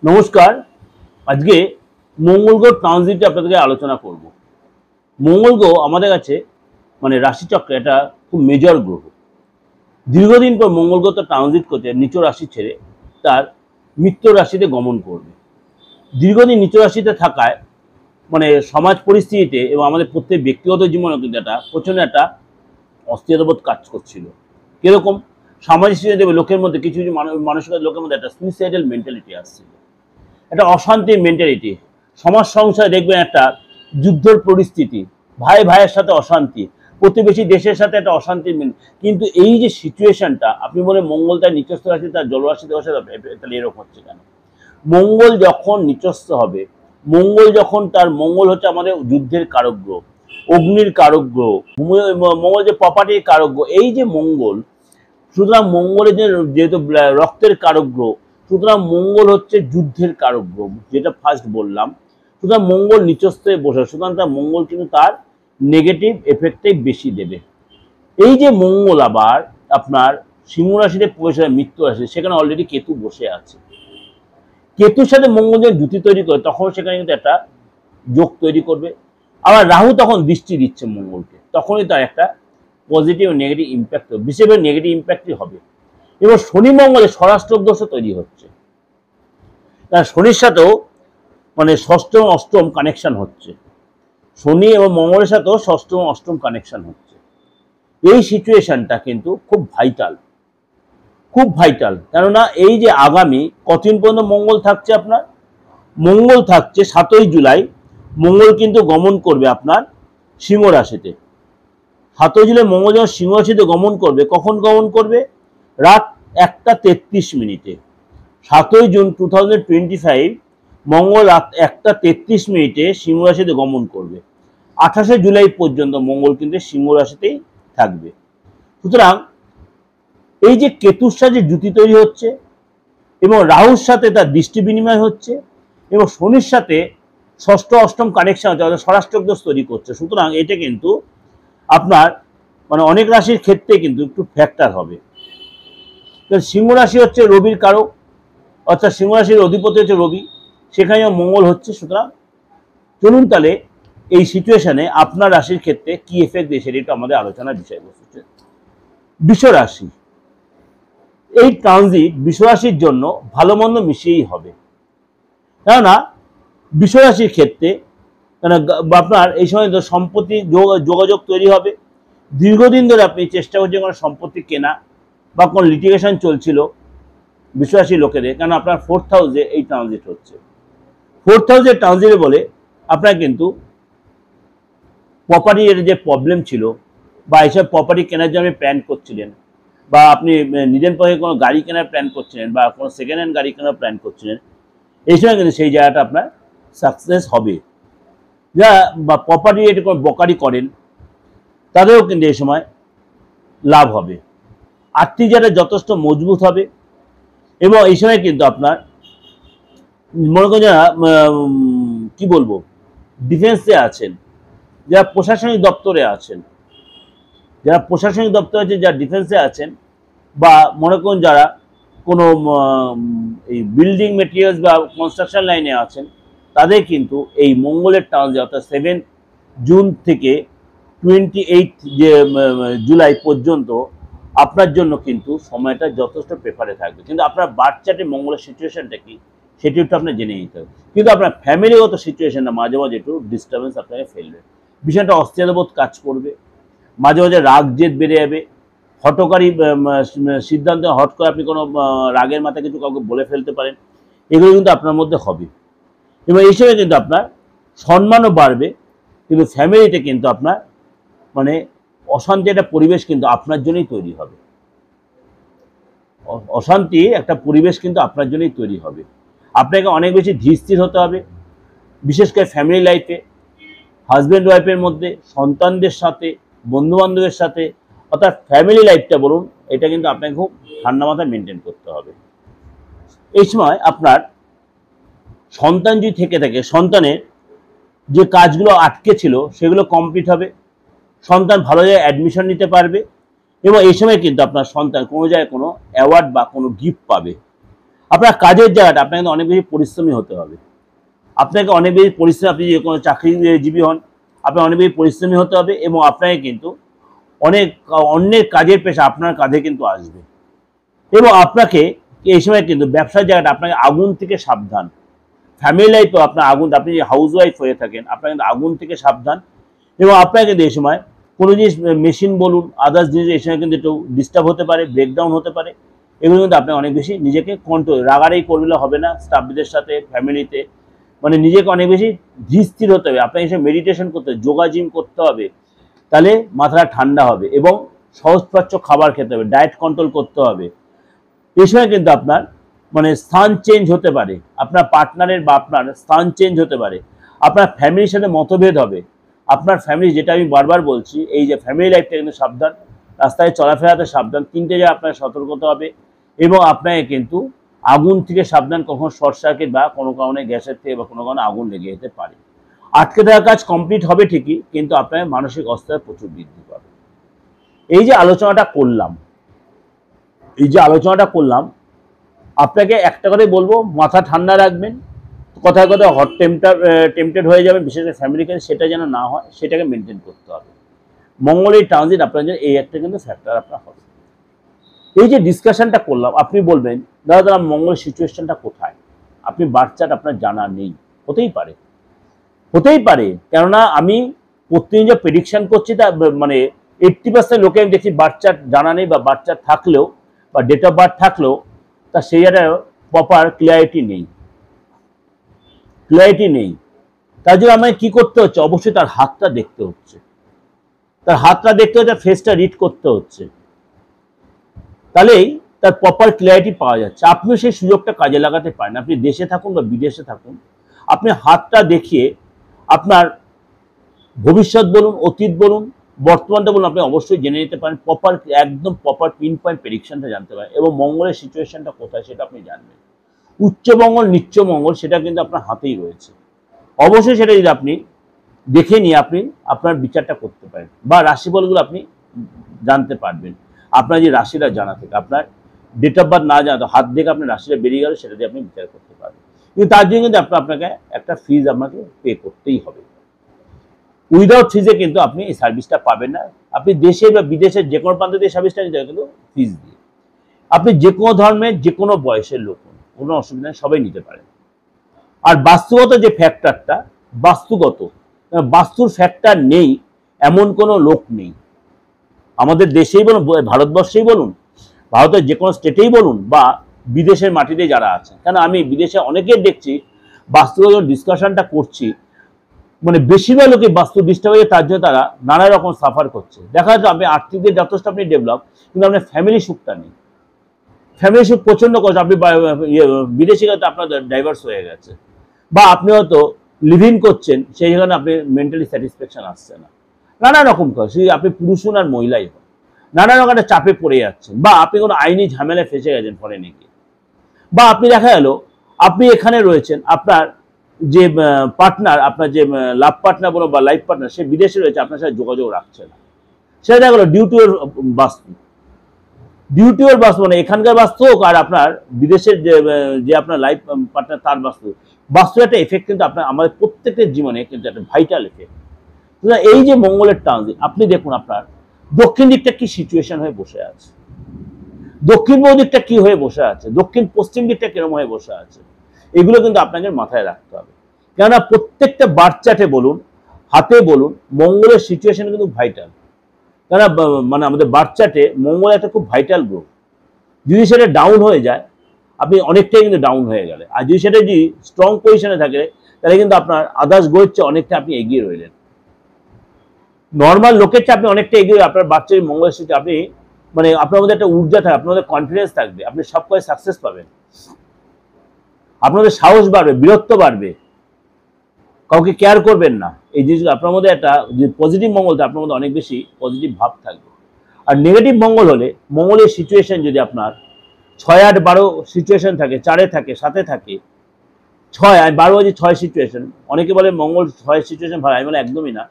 নমস্কার। আজকে মঙ্গল গ্রহ ট্রানজিট আপনাদেরকে আলোচনা করব। মঙ্গল গ্রহ আমাদের কাছে রাশিচক্রে এটা খুব মেজর গ্রহ। দীর্ঘদিন পর মঙ্গল গ্রহ তো ট্রানজিট করছে নিচ রাশি ছেড়ে তার মিত্র রাশিতে গমন করবে। দীর্ঘদিন নিচ রাশিতে থাকায় সমাজ পরিস্থিতিতে এবং আমাদের প্রত্যেক ব্যক্তিগত জীবনে কিন্তু একটা প্রচণ্ড একটা অস্থিরতাবোধ কাজ করছিল। কিরকম? সামাজিক লোকের মধ্যে কিছু কিছু মানসিকতার লোকের মধ্যে একটা সুইসাইডাল মেন্টালিটি আসছিল, একটা অশান্তির মেন্টালিটি। সমাজ সংসারে দেখবেন একটা যুদ্ধের পরিস্থিতি, ভাই ভাইয়ের সাথে অশান্তি, প্রতিবেশী দেশের সাথে একটা অশান্তির কিন্তু এই যে সিচুয়েশনটা আপনি বলে মঙ্গল তার নিচস্থ রাশি তার জলরাশি দেওয়া তাহলে এরকম হচ্ছে কেন? মঙ্গল যখন নিচস্থ হবে, মঙ্গল যখন তার মঙ্গল হচ্ছে আমাদের যুদ্ধের কারক গ্রহ, অগ্নির কারক গ্রহ, মঙ্গল যে প্রপার্টির কারক গ্রহ, এই যে মঙ্গল, সুতরাং মঙ্গলের যেহেতু রক্তের কারক গ্রহ, সুতরাং মঙ্গল হচ্ছে যুদ্ধের কারক গ্রহ, যেটা ফার্স্ট বললাম। সুতরাং মঙ্গল নিচস্থে বসে, সুতরাং তার মঙ্গল কিন্তু তার নেগেটিভ এফেক্টটাই বেশি দেবে। এই যে মঙ্গল আবার আপনার সিংহ রাশিতে প্রবেশ হয় মিত্র রাশি, সেখানে অলরেডি কেতু বসে আছে। কেতুর সাথে মঙ্গল যখন জুতি তৈরি করে তখন সেখানে কিন্তু একটা যোগ তৈরি করবে। আবার রাহু তখন দৃষ্টি দিচ্ছে মঙ্গলকে, তখনই তার একটা পজিটিভ নেগেটিভ ইম্প্যাক্ট, বিশেষ করে নেগেটিভ ইম্প্যাক্টই হবে। এবং শনি মঙ্গলে স্বরাষ্ট্রক দোষও তৈরি হচ্ছে, তার শনির সাথেও ষষ্ঠম অষ্টম কানেকশন হচ্ছে, শনি এবং মঙ্গলের সাথেও ষষ্ঠম অষ্টম কানেকশন হচ্ছে। এই সিচুয়েশনটা কিন্তু খুব ভাইটাল, খুব ভাইটাল। কেননা এই যে আগামী কতদিন পর্যন্ত মঙ্গল থাকছে, আপনার মঙ্গল থাকছে 7ই জুলাই। মঙ্গল কিন্তু গমন করবে আপনার সিংহ রাশিতে। 7ই জুলাই মঙ্গল যখন সিংহ রাশিতে গমন করবে, কখন গমন করবে? রাত 1টা 33 মিনিটে। 7ই জুন 2025 মঙ্গল রাত 1টা 33 মিনিটে সিংহ রাশিতে গমন করবে। 28শে জুলাই পর্যন্ত মঙ্গল কিন্তু সিংহ রাশিতেই থাকবে। সুতরাং এই যে কেতুর সাথে জুতি তৈরি হচ্ছে এবং রাহুর সাথে তার দৃষ্টি বিনিময় হচ্ছে এবং শনির সাথে ষষ্ঠ অষ্টম কানেকশন হচ্ছে, অর্থাৎ স্বরাষ্ট্রক দোষ তৈরি করছে। সুতরাং এটা কিন্তু আপনার অনেক রাশির ক্ষেত্রে কিন্তু একটু ফ্যাক্টর হবে। সিংহ রাশি হচ্ছে রবির কারক, অর্থাৎ সিংহ রাশির অধিপতি হচ্ছে রবি, সেখানে মঙ্গল হচ্ছে। সুতরাং চলুন তাহলে এই সিচুয়েশনে আপনার রাশির ক্ষেত্রে কি এফেক্ট দিয়ে সেটা একটু আমাদের আলোচনার বিষয়বস্তু। বৃষ রাশি, এই ট্রানজিট বৃষ রাশির জন্য ভালো মন্দ মিশিয়েই হবে। কেননা বৃষ রাশির ক্ষেত্রে আপনার এই সময় সম্পত্তি যোগাযোগ তৈরি হবে। দীর্ঘদিন ধরে আপনি চেষ্টা করছেন কোনো সম্পত্তি কেনা বা কোনো লিটিগেশন চলছিল বৃষ রাশির লোকেদের, কারণ আপনার 4th হাউসে এই ট্রানজিট হচ্ছে। 4th হাউসে ট্রানজিটে বলে আপনার কিন্তু প্রপার্টির যে প্রবলেম ছিল বা এইসব প্রপার্টি কেনার জন্য প্ল্যান করছিলেন, বা আপনি নিজের পক্ষে কোনো গাড়ি কেনার প্ল্যান করছিলেন বা কোনো সেকেন্ড হ্যান্ড গাড়ি কেনার প্ল্যান করছিলেন, এই সময় কিন্তু সেই জায়গাটা আপনার সাকসেস হবে। যা বা প্রপার্টি রেটে কোনো বকারি করেন তাদেরও কিন্তু এই সময় লাভ হবে। আর্থিক জায়গাটা যথেষ্ট মজবুত হবে এবং এই সময় কিন্তু আপনার মনে করেন যারা কি বলবো ডিফেন্সে আছেন, যারা প্রশাসনিক দপ্তরে আছেন, যারা প্রশাসনিক দপ্তরে আছেন, যারা ডিফেন্সে আছেন, বা মনে করুন যারা কোনো এই বিল্ডিং মেটেরিয়ালস বা কনস্ট্রাকশন লাইনে আছেন, তাদের কিন্তু এই মঙ্গলের ট্রানজিট অর্থাৎ 7 জুন থেকে 28 জুলাই পর্যন্ত আপনার জন্য কিন্তু সময়টা যথেষ্ট প্রেফারে থাকবে। কিন্তু আপনার বার্থ চার্টে মঙ্গলের সিচুয়েশনটা কি সেটি একটু আপনার জেনে নিতে হবে। কিন্তু আপনার ফ্যামিলিগত সিচুয়েশনটা মাঝে মাঝে একটু ডিস্টার্বেন্স আপনাকে ফেলবে, বিষয়টা অস্থিরতাবোধ কাজ করবে, মাঝে মাঝে রাগ জেদ বেড়ে যাবে, হঠকারী সিদ্ধান্ত হট করে আপনি কোনো রাগের মাথায় কিছু কাউকে বলে ফেলতে পারেন, এগুলো কিন্তু আপনার মধ্যে হবে। এবং এই সময় কিন্তু আপনার সম্মানও বাড়বে, কিন্তু ফ্যামিলিতে কিন্তু আপনার অশান্তি একটা পরিবেশ কিন্তু আপনার জন্যই তৈরি হবে। অশান্তি একটা পরিবেশ কিন্তু আপনার জন্যই তৈরি হবে। আপনাকে অনেক বেশি ধীর স্থির হতে হবে, বিশেষ করে ফ্যামিলি লাইফে, হাজব্যান্ড ওয়াইফের মধ্যে, সন্তানদের সাথে, বন্ধুবান্ধবের সাথে, অর্থাৎ ফ্যামিলি লাইফটা বলুন, এটা কিন্তু আপনাকে খুব ঠান্ডা মাথায় মেনটেন করতে হবে। এই সময় আপনার সন্তান যদি থেকে থাকে, সন্তানের যে কাজগুলো আটকে ছিল সেগুলো কমপ্লিট হবে, সন্তান ভালো জায়গায় অ্যাডমিশন নিতে পারবে এবং এই সময় কিন্তু আপনার সন্তান কোনো জায়গায় কোনো অ্যাওয়ার্ড বা কোনো গিফট পাবে। আপনার কাজের জায়গাটা আপনাকে কিন্তু অনেক বেশি পরিশ্রমী হতে হবে। আপনাকে অনেক বেশি পরিশ্রম, আপনি যে কোনো চাকরিজীবী হন, আপনার অনেক বেশি পরিশ্রমী হতে হবে এবং আপনাকে কিন্তু অনেক অন্যের কাজের পেশা আপনার কাঁধে কিন্তু আসবে। এবং আপনাকে এই সময় কিন্তু ব্যবসার জায়গাটা আপনাকে আগুন থেকে সাবধান। ফ্যামিলি লাইফেও আপনার আগুন, আপনি যে হাউস ওয়াইফ হয়ে থাকেন আপনার কিন্তু আগুন থেকে সাবধান। এবং আপনাকে কিন্তু এই সময় কোনো জিনিস, মেশিন বলুন, আদার্স জিনিস এই সময় কিন্তু একটু ডিস্টার্ব হতে পারে, ব্রেকডাউন হতে পারে। এগুলো কিন্তু আপনি অনেক বেশি নিজেকে কন্ট্রোল, রাগারাগি করলে হবে না স্টাফদের সাথে, ফ্যামিলিতে, মানে নিজেকে অনেক বেশি ধীর স্থির হতে হবে। আপনাকে এসে মেডিটেশন করতে হবে, যোগা জিম করতে হবে, তাহলে মাথাটা ঠান্ডা হবে। এবং সহজপাচ্য খাবার খেতে হবে, ডায়েট কন্ট্রোল করতে হবে। এই সময় কিন্তু আপনার মানে স্থান চেঞ্জ হতে পারে, আপনার পার্টনারের বা আপনার স্থান চেঞ্জ হতে পারে, আপনার ফ্যামিলির সাথে মতভেদ হবে। আপনার ফ্যামিলি, যেটা আমি বারবার বলছি, এই যে ফ্যামিলি লাইফটা কিন্তু সাবধান, রাস্তায় চলাফেরাতে সাবধান, 3টে জায়গায় আপনার সতর্ক হতে হবে। এবং আপনাকে কিন্তু আগুন থেকে সাবধান, কখনো শর্ট সার্কিট বা কোনো কারণে গ্যাসের থেকে বা কোনো কারণে আগুন লেগে যেতে পারে। আটকে থাকা কাজ কমপ্লিট হবে ঠিকই, কিন্তু আপনার মানসিক অস্থিরতা প্রচুর বৃদ্ধি পাবে। এই যে আলোচনাটা করলাম, আপনাকে একটা কথাই বলবো, মাথা ঠান্ডা রাখবেন। কথায় কথায় হট টেম্পটেড হয়ে যাবেন, বিশেষ করে ফ্যামিলিকে, সেটা যেন না হয়, সেটাকে মেনটেন করতে হবে। মঙ্গলের ট্রানজিট আপনার জন্য এই একটা কিন্তু ফ্যাক্টর আপনার হবে। এই যে ডিসকাশনটা করলাম, আপনি বলবেন দাদা মঙ্গলের সিচুয়েশনটা কোথায়, আপনি বার্থ চার্ট আপনার জানা নেই। হতেই পারে, কেননা আমি প্রতিদিন যে প্রেডিকশন করছি তা মানে 80% লোকে আমি দেখি বার্থ চার্ট জানা নেই, বা বার্থ চার্ট থাকলেও বা ডেট অফ বার্থ থাকলেও তা সেই জায়গায় প্রপার ক্লিয়ারিটি নেই। তার জন্য আমাকে কি করতে হচ্ছে, অবশ্যই তার হাতটা দেখতে হচ্ছে, ফেসটা রিড করতে হচ্ছে, তাহলেই তার প্রপার ক্লিয়ারিটি পাওয়া যাচ্ছে। আপনিও সেই সুযোগটা কাজে লাগাতে পারেন। আপনি দেশে থাকুন বা বিদেশে থাকুন, আপনি হাতটা দেখিয়ে আপনার ভবিষ্যৎ বলুন, অতীত বলুন, বর্তমানটা বলুন, আপনি অবশ্যই জেনে নিতে পারেন, একদম প্রপার পিন পয়েন্ট প্রেডিকশনটা জানতে পারেন। এবং মঙ্গলের সিচুয়েশনটা কোথায় সেটা আপনি জানবেন। উচ্চ মঙ্গল, নিচ্চ মঙ্গল, সেটা কিন্তু আপনার হাতেই রয়েছে। অবশ্যই সেটা যদি আপনি দেখে নিয়ে আপনি আপনার বিচারটা করতে পারেন, বা রাশিফলগুলো আপনি জানতে পারবেন। আপনার যে রাশিটা জানা থেকে, আপনার ডেট অফ বার্থ না জানা, হাত দেখে আপনার রাশিটা বেরিয়ে গেল, সেটা দিয়ে আপনি বিচার করতে পারবেন। কিন্তু তার জন্য কিন্তু আপনাকে একটা ফিজ আপনাকে পে করতেই হবে। উইদাউট ফিজে কিন্তু আপনি এই সার্ভিসটা পাবেন না। আপনি দেশে বা বিদেশের যে কোনো প্রান্ত দিয়ে সার্ভিসটা নিতে হবে, কিন্তু ফিজ দিয়ে। আপনি যে কোনো ধর্মের, যে কোনো বয়সের লোক, কোনো অসুবিধা নেই, সবাই নিতে পারেন। আর বাস্তুগত যে ফ্যাক্টরটা, বাস্তুর ফ্যাক্টর নেই এমন কোনো লোক নেই। আমাদের দেশেই বলুন, ভারতবর্ষেই বলুন, ভারতের যে কোনো স্টেটেই বলুন, বা বিদেশের মাটিতে যারা আছে, কেন আমি বিদেশে অনেকেই দেখছি বাস্তুগত ডিসকাশনটা করছি, মানে বেশিরভাগ লোকে বাস্তু ডিস্টার্ব হয়ে, তার জন্য তারা নানা রকম সাফার করছে। দেখা যাচ্ছে আপনি আর্থিক দিক যথেষ্ট আপনি ডেভেলপ, কিন্তু আপনার ফ্যামিলি সুখটা নেই। ফ্যামিলি সুখ প্রচন্ড কষ্ট, আপনি বিদেশি গেছে, আপনার ডাইভার্স হয়ে গেছে, বা আপনি হয়তো লিভিং করছেন, সেই জায়গায় আপনি মেন্টালি স্যাটিসফ্যাকশন আসছে না, নানা রকম কাজ, আপনি পুরুষ হন আর মহিলাই হন, নানা রকম একটা চাপে পড়ে যাচ্ছেন, বা আপনি কোনো আইনি ঝামেলায় ফেসে গেছেন ফরেনে গিয়ে, বা আপনি দেখা গেল আপনি এখানে রয়েছেন, আপনার যে পার্টনার, আপনার যে লাভ পার্টনার বলো বা লাইফ পার্টনার, সে বিদেশে রয়েছে, আপনার সাথে যোগাযোগ রাখছে না। সেটা দেখা গেল ডিউটিওর বাস্তু, মানে এখানকার বাস্তু হোক, আর আপনার বিদেশের যে আপনার লাইফ পার্টনার তার বাস্তু একটা এফেক্ট কিন্তু আপনার আমাদের প্রত্যেকের জীবনে কিন্তু একটা ভাইটাল এফেক্ট। এই যে মঙ্গলের ট্রানজিট, আপনি দেখুন আপনার দক্ষিণ দিকটা কি সিচুয়েশন হয়ে বসে আছে, দক্ষিণ পূর্ব দিকটা কি হয়ে বসে আছে, দক্ষিণ পশ্চিম দিকটা কিরকম হয়ে বসে আছে, এগুলো কিন্তু আপনাকে মাথায় রাখতে হবে। কেননা প্রত্যেকটা বার্থ চার্টে বলুন, হাতে বলুন, মঙ্গলের সিচুয়েশন কিন্তু ভাইটাল। কেননা মানে আমাদের বার্থ চার্টে মঙ্গল একটা খুব ভাইটাল গ্রহ। যদি সেটা ডাউন হয়ে যায়, আপনি অনেকটাই কিন্তু ডাউন হয়ে গেলে, আর যদি সেটা যদি স্ট্রং পজিশনে থাকে, তাহলে কিন্তু আপনার আদার্স গ্রহের চেয়ে অনেকটা আপনি এগিয়ে রইলেন। নর্মাল লোকের চেয়ে আপনি অনেকটা এগিয়ে, আপনার বার্থ চার্টে মঙ্গলের সিচুয়েশন, আপনি মানে আপনার মধ্যে একটা ঊর্জা থাকে, আপনার মধ্যে কনফিডেন্স থাকবে, আপনি সব কাজে সাকসেস পাবেন, আপনাদের সাহস বাড়বে, বীরত্ব বাড়বে, কাউকে কেয়ার করবেন না। এই জিনিসগুলো আপনার মধ্যে একটা যে পজিটিভ মঙ্গল, আপনার মধ্যে অনেক বেশি পজিটিভ ভাব থাকবে। আর নেগেটিভ মঙ্গল হলে, মঙ্গলের সিচুয়েশন যদি আপনার 6, 8, 12 সিচুয়েশন থাকে, 4-এ থাকে, 7-এ থাকে, 6 আর 12 হচ্ছে 6 সিচুয়েশন। অনেকে বলে মঙ্গল 6 সিচুয়েশন ভালো, আমি বলে একদমই না।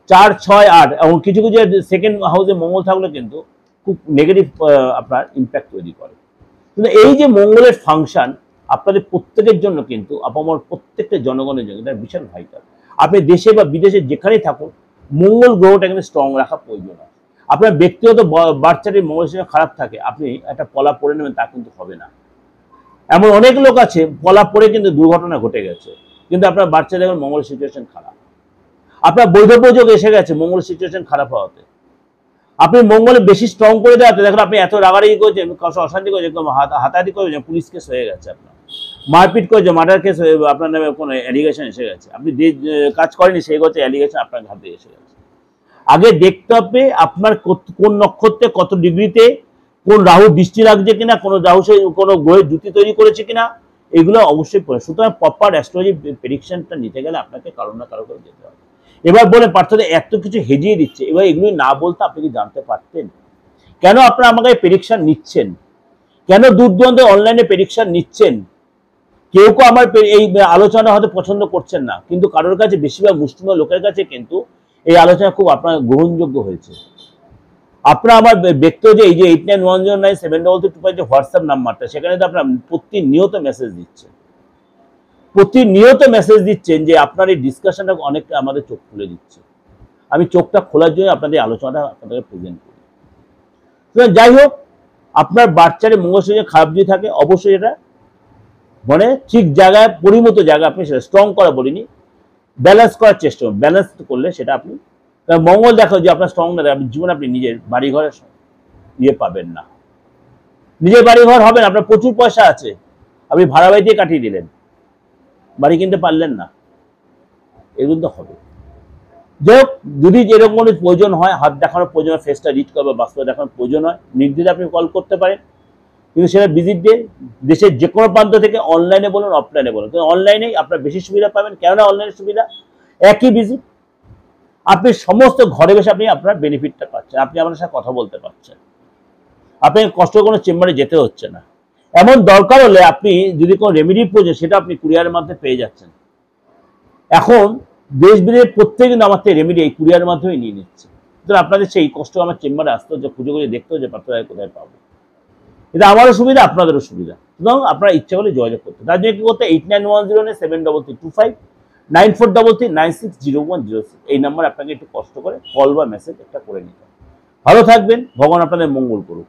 4, 6, 8 এবং কিছু সেকেন্ড হাউসে মঙ্গল থাকলে কিন্তু খুব নেগেটিভ আপনার ইম্প্যাক্ট তৈরি করে। কিন্তু এই যে মঙ্গলের ফাংশন আপনাদের প্রত্যেকের জন্য কিন্তু আপামর প্রত্যেকটা জনগণের জন্য এটা বিশাল ভাইটাল। আপনি দেশে বা বিদেশে যেখানেই থাকুন মঙ্গল গ্রহটা কিন্তু স্ট্রং রাখা প্রয়োজন হয়। আপনার ব্যক্তিগত বাচ্চাটির মঙ্গলের সঙ্গে খারাপ থাকে, আপনি একটা পলা পরে নেবেন তা কিন্তু হবে না। এমন অনেক লোক আছে পলা পরে কিন্তু দুর্ঘটনা ঘটে গেছে, কিন্তু আপনার বাচ্চা দেখবেন মঙ্গলের সিচুয়েশন খারাপ। আপনার বৈধব্য যোগ এসে গেছে মঙ্গলের সিচুয়েশন খারাপ হওয়াতে। আপনি মঙ্গলে বেশি স্ট্রং করে দেওয়াতে দেখেন আপনি এত রাগারাগি করেছেন, অশান্তি করেছেন, হাতাহাতি করেছেন, পুলিশ কেস হয়ে গেছে, আপনার মারপিট করেছে, মার্ডার কেস হয়ে আপনার নামে কোনো অ্যালিগেশন এসে গেছে, আপনি যে কাজ করেনি সেই করছে অ্যালিগেশন আপনার হাতে এসে গেছে। আগে দেখতে হবে আপনার কোন নক্ষত্রে কত ডিগ্রিতে কোন রাহু দৃষ্টি লাগছে কিনা, কোন রাহু সে কোনো গ্রহের জুতি তৈরি করেছে কিনা, এগুলো অবশ্যই পড়ে। সুতরাং প্রপার অ্যাস্ট্রোলজি প্রেডিকশনটা নিতে গেলে আপনাকে কারো না কারো করে যেতে হবে। এবার বলে পার্থক্য এত কিছু হেজিয়ে দিচ্ছে, এবার এগুলি না বলতে আপনি কি জানতে পারতেন কেন আপনারা আমাকে প্রেডিকশন নিচ্ছেন, কেন দূর দূরান্তে অনলাইনে প্রেডিকশন নিচ্ছেন? কেউ কেউ আমার এই আলোচনা হয়তো পছন্দ করছেন না, কিন্তু কারোর কাছে বেশিরভাগ মুসলিম লোকের কাছে কিন্তু এই আলোচনা খুব আপনার গ্রহণযোগ্য হয়েছে। আপনারা আমার ব্যক্তিগত যে এই যে 8910973325 যে হোয়াটসঅ্যাপ নাম্বারটা, সেখানে তো আপনার প্রতিনিয়ত মেসেজ দিচ্ছেন, প্রতিনিয়ত মেসেজ দিচ্ছেন যে আপনার এই ডিসকাশনটা অনেকটা আমাদের চোখ খুলে দিচ্ছে। আমি চোখটা খোলার জন্য আপনাদের আলোচনাটা আপনাদেরকে প্রেজেন্ট করি। যাই হোক, আপনার বাচ্চারে মঙ্গল যদি খারাপ যদি থাকে অবশ্যই এটা মানে ঠিক জায়গায় পরিমতো জায়গায় আপনি সেটা স্ট্রং করা বলিনি, ব্যালেন্স করার চেষ্টা করুন। ব্যালেন্স করলে সেটা আপনি মঙ্গল দেখো যে আপনার স্ট্রং না, আপনি জীবনে আপনি নিজের বাড়িঘরের ইয়ে পাবেন না, নিজের বাড়িঘর হবে না। আপনার প্রচুর পয়সা আছে, আপনি ভাড়া বাড়ি দিয়ে কাটিয়ে দিলেন, বাড়ি কিনতে পারলেন না, এগুলো তো হবে। যাই হোক, যদি এরকম কোনো প্রয়োজন হয়, হাত দেখানোর প্রয়োজন হয়, ফেসটা রিড করা বা বাস্তবে দেখানোর প্রয়োজন হয়, নির্দ্বিধায় আপনি কল করতে পারেন। কিন্তু সেটা ভিজিট ডে দেশের যে কোনো প্রান্ত থেকে অনলাইনে বলুন অফলাইনে বলুন, কিন্তু অনলাইনেই আপনার বেশি সুবিধা পাবেন। কেননা অনলাইনের সুবিধা একই ভিজিট, আপনি সমস্ত ঘরে বসে আপনি আপনার বেনিফিটটা পাচ্ছেন, আপনি আপনার সাথে কথা বলতে পারছেন, আপনি কষ্ট কোনো চেম্বারে যেতে হচ্ছে না। এমন দরকার হলে আপনি যদি কোনো রেমেডির প্রয়োজন সেটা আপনি কুরিয়ারের মাধ্যমে পেয়ে যাচ্ছেন। এখন দেশ বিদেশের প্রত্যেকে কিন্তু আমার থেকে রেমেডি এই কুরিয়ারের মাধ্যমে নিয়ে নিচ্ছে। সুতরাং আপনাদের সেই কষ্ট আমার চেম্বারে আসতে হচ্ছে, খুঁজে খুঁজে দেখতে হচ্ছে পাত্রায় কোথায় পাবো। এটা আমারও সুবিধা, আপনাদেরও সুবিধা। সুতরাং আপনারা ইচ্ছা করলে যোগাযোগ করতে, তার জন্য কি করতে 8910733325 9433960106 এই নাম্বার আপনাকে একটু কষ্ট করে কল বা মেসেজ একটা করে নিতে। ভালো থাকবেন, ভগবান আপনাদের মঙ্গল করুক।